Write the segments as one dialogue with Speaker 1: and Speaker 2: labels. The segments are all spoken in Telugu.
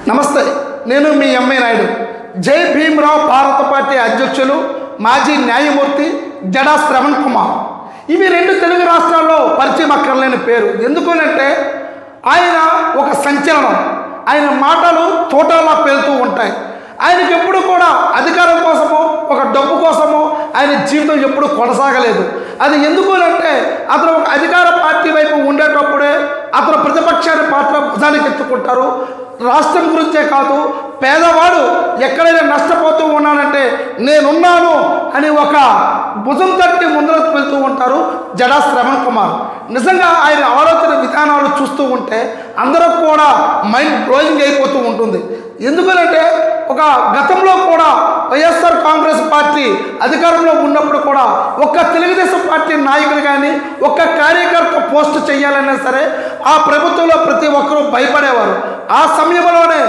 Speaker 1: నమస్తే, నేను మీ ఎంఏ నాయుడు. జై భీమరావు భారత పార్టీ అధ్యక్షులు, మాజీ న్యాయమూర్తి జడా శ్రవణ్ కుమార్. ఇవి రెండు తెలుగు రాష్ట్రాల్లో పరిచయం అక్కర్లేని పేరు. ఎందుకనంటే ఆయన ఒక సంచలనం. ఆయన మాటలు తోటలా పేలుతూ ఉంటాయి. ఆయనకి ఎప్పుడు కూడా అధికారం కోసమో ఒక డబ్బు కోసమో ఆయన జీవితం ఎప్పుడు కొనసాగలేదు. అది ఎందుకనంటే అతను ఒక అధికార పార్టీ వైపు ఉండేటప్పుడే అతను ప్రతిపక్షాన్ని పాత్ర భుజానికి ఎత్తుకుంటారు. రాష్ట్రం గురించే కాదు, పేదవాడు ఎక్కడైనా నష్టపోతూ ఉన్నానంటే నేనున్నాను అని ఒక భుజం తట్టి ముందుకు వెళ్తూ ఉంటారు జడా శ్రవణ్ కుమార్. నిజంగా ఆయన ఆలోచన విధానాలు చూస్తూ ఉంటే అందరూ కూడా మైండ్ బ్లోయింగ్ అయిపోతూ ఉంటుంది. ఎందుకంటే ఒక గతంలో కూడా వైఎస్ఆర్ కాంగ్రెస్ పార్టీ అధికారంలో ఉన్నప్పుడు కూడా ఒక్క తెలుగుదేశం పార్టీ నాయకులు కానీ ఒక్క కార్యకర్త పోస్ట్ చేయాలన్నా సరే ఆ ప్రభుత్వంలో ప్రతి ఒక్కరూ భయపడేవారు. ఆ సమయంలోనే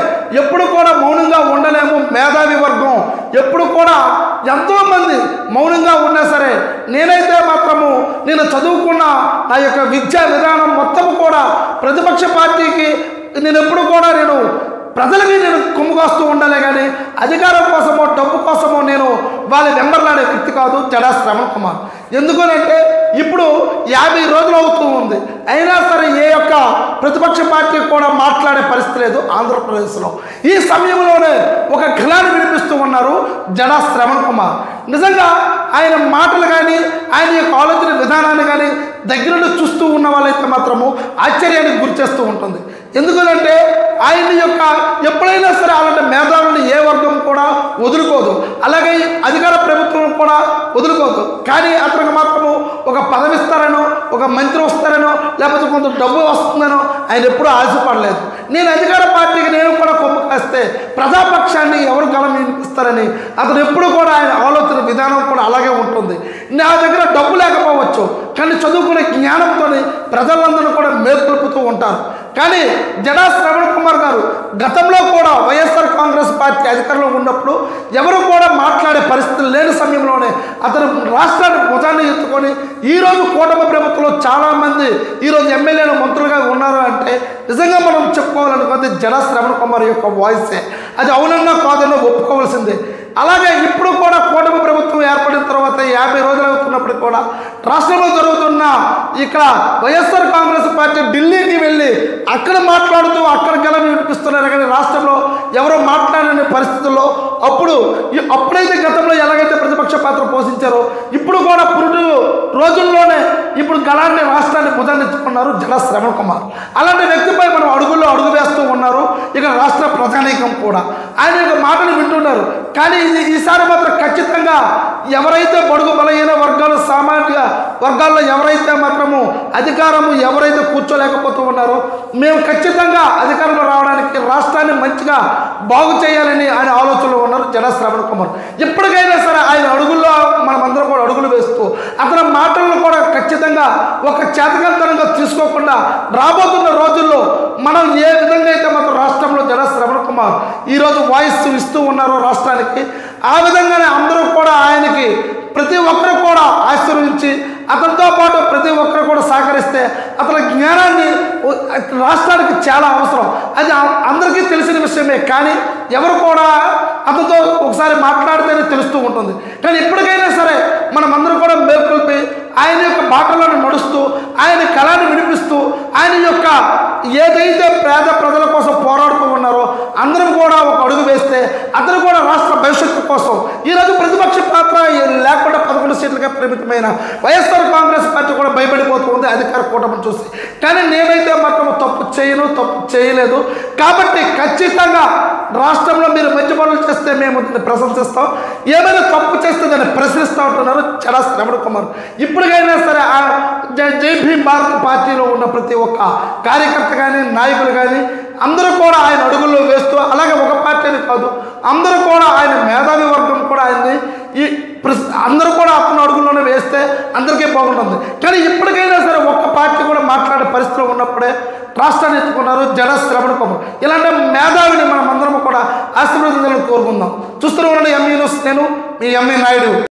Speaker 1: ఎప్పుడు కూడా మౌనంగా ఉండలేము మేధావి వర్గం, ఎప్పుడు కూడా ఎంతోమంది మౌనంగా ఉన్నా సరే నేనైతే మాత్రము నేను చదువుకున్న నా యొక్క విద్యా విధానం మొత్తం కూడా ప్రతిపక్ష పార్టీకి నేను ఎప్పుడు కూడా ప్రజలకి నేను కొమ్ముకొస్తూ ఉండాలి, కానీ అధికారం కోసమో డబ్బు కోసమో నేను వాళ్ళ వెంబర్లాడే వ్యక్తి కాదు జడా శ్రవణ్ కుమార్. ఎందుకనంటే ఇప్పుడు 50 రోజులు అవుతూ ఉంది, అయినా సరే ఏ యొక్క ప్రతిపక్ష పార్టీ కూడా మాట్లాడే పరిస్థితి లేదు ఆంధ్రప్రదేశ్లో. ఈ సమయంలోనే ఒక ఘలాన్ని వినిపిస్తూ ఉన్నారు జడా శ్రవణ్ కుమార్. నిజంగా ఆయన మాటలు కానీ ఆయన యొక్క ఆలోచన విధానాన్ని కానీ దగ్గరలో చూస్తూ ఉన్న వాళ్ళైతే మాత్రము ఆశ్చర్యానికి గురి చేస్తూ ఉంటుంది. ఎందుకంటే ఆయన యొక్క ఎప్పుడైనా సరే అలాంటి మేధావులను ఏ వర్గం కూడా వదులుకోదు, అలాగే అధికార ప్రభుత్వం కూడా వదులుకోదు. కానీ అతనికి మాత్రము ఒక పదవి ఇస్తారనో ఒక మంత్రి వస్తారనో లేకపోతే కొంత డబ్బు వస్తుందనో ఆయన ఎప్పుడూ ఆశపడలేదు. నేను అధికార పార్టీకి నేను కూడా కొమ్ము కాస్తే ప్రజాపక్షాన్ని ఎవరు గలం వినిపిస్తారని అతను ఎప్పుడు కూడా ఆయన ఆలోచన విధానం కూడా అలాగే ఉంటుంది. నా దగ్గర డబ్బు లేకపోవచ్చు, కానీ చదువుకునే జ్ఞానంతో ప్రజలందరూ కూడా మేల్కొల్పుతూ ఉంటారు. కానీ జడా శ్రవణ్ కుమార్ గారు గతంలో కూడా వైఎస్ఆర్ కాంగ్రెస్ పార్టీ అధికారంలో ఉన్నప్పుడు ఎవరు కూడా మాట్లాడే పరిస్థితులు లేని సమయంలోనే అతను రాష్ట్రాన్ని భుజాన్ని ఎత్తుకొని ఈరోజు కూటమి ప్రభుత్వంలో చాలామంది ఈరోజు ఎమ్మెల్యేలు మంత్రులుగా ఉన్నారు అంటే నిజంగా మనం చెప్పుకోవాలనుకుంది జడా శ్రవణ్ కుమార్ యొక్క వాయిసే. అది అవునన్నా కాదన్నా ఒప్పుకోవాల్సిందే. అలాగే ఇప్పుడు కూడా కూటమి ప్రభుత్వం ఏర్పడిన తర్వాత 50 రోజులు అవుతున్నప్పుడు కూడా రాష్ట్రంలో జరుగుతున్న ఇక్కడ వైఎస్ఆర్ కాంగ్రెస్ పార్టీ ఢిల్లీకి వెళ్ళి అక్కడ మాట్లాడుతూ అక్కడ గెలని వినిపిస్తున్నారు, కానీ రాష్ట్రంలో ఎవరో మాట్లాడని పరిస్థితుల్లో అప్పుడైతే గతంలో ఎలాగైతే ప్రతిపక్ష పాత్ర పోషించారో ఇప్పుడు కూడా పురుడు రోజుల్లోనే ఇప్పుడు గళాన్ని రాష్ట్రాన్ని భుజాన్నెత్తుకున్నారు జడా శ్రవణ్ కుమార్. అలాంటి వ్యక్తిపై మనం అడుగుల్లో అడుగు వేస్తూ ఉన్నారు ఇక్కడ రాష్ట్ర ప్రజానీకం కూడా. ఆయన యొక్క మాటలు వింటున్నారు. కానీ ఈసారి మాత్రం ఖచ్చితంగా ఎవరైతే బడుగు బలహీన వర్గాలు సామాన్య వర్గాల్లో ఎవరైతే మాత్రము అధికారము ఎవరైతే కూర్చోలేకపోతూ ఉన్నారో మేము ఖచ్చితంగా అధికారంలో రావడానికి రాష్ట్రాన్ని మంచిగా బాగు చేయాలని ఆయన ఆలోచనలో ఉన్నారు జడా శ్రవణ్ కుమార్. ఎప్పటికైనా సరే ఆయన అడుగుల్లో మనమందరం కూడా అడుగులు వేస్తూ అతని మాటలను కూడా ఖచ్చితంగా ఒక చేతకంతనంగా తీసుకోకుండా రాబోతున్న రోజుల్లో మనం ఏ విధంగా అయితే మాత్రం రాష్ట్రంలో జడా శ్రవణ్ కుమార్ ఈరోజు వాయిస్ ఇస్తూ ఉన్నారో రాష్ట్రానికి, ఆ విధంగానే అందరూ కూడా ఆయనకి ప్రతి ఒక్కరు కూడా ఆశీర్వదించి అతనితో పాటు ప్రతి ఒక్కరు కూడా సహకరిస్తే అతని జ్ఞానాన్ని రాష్ట్రానికి చాలా అవసరం. అది అందరికీ తెలిసిన విషయమే, కానీ ఎవరు కూడా అతనితో ఒకసారి మాట్లాడితేనే తెలుస్తూ ఉంటుంది. కానీ ఎప్పటికైనా సరే మనమందరం కూడా మేల్కొల్పి ఆయన యొక్క బాటలను నడుస్తూ ఆయన కళాన్ని వినిపిస్తూ ఆయన యొక్క ఏదైతే పేద ప్రజల కోసం పోరాడుతూ ఉన్నారో అందరం కూడా ఒక అడుగు వేస్తే అతను కూడా రాష్ట్ర భవిష్యత్తు కోసం ఈరోజు ప్రతిపక్ష పాత్ర లేకుండా 11 సీట్లుగా పరిమితమైన వైఎస్ఆర్ కాంగ్రెస్ పార్టీ కూడా భయపడిపోతూ ఉంది అధికార కూటమిని చూసి. కానీ నేనైతే మాత్రం తప్పు చేయలేదు కాబట్టి ఖచ్చితంగా రాష్ట్రంలో మీరు మంచి పనులు చేస్తే మేము దాన్ని ప్రశంసిస్తాం, ఏమైనా తప్పు చేస్తే దాన్ని ప్రశ్నిస్తూ ఉంటున్నారు జడా శ్రవణ్ కుమార్. ఇప్పటికైనా సరే జై భీమ్ భారత్ పార్టీలో ఉన్న ప్రతి ఒక్క కార్యకర్త కానీ నాయకులు కానీ అందరూ కూడా ఆయన అడుగుల్లో వేస్తూ, అలాగే ఒక పార్టీని కాదు అందరూ కూడా ఆయన మేధావి వర్గం కూడా ఆయన్ని అందరూ కూడా అతను అడుగుల్లోనే వేస్తే అందరికీ బాగుంటుంది. కానీ ఇప్పటికైనా సరే ఒక్క పార్టీ కూడా మాట్లాడే పరిస్థితిలో ఉన్నప్పుడే రాష్ట్రాన్ని ఎత్తుకున్నారు జడా శ్రవణ్ కుమార్. ఇలాంటి మేధావిని మనం అందరం కూడా ఆశీర్వదించాలని కోరుకుందాం. చూస్తూ ఉండండి ఎంఈ న్యూస్. నేను మీ ఎంఈ నాయుడు.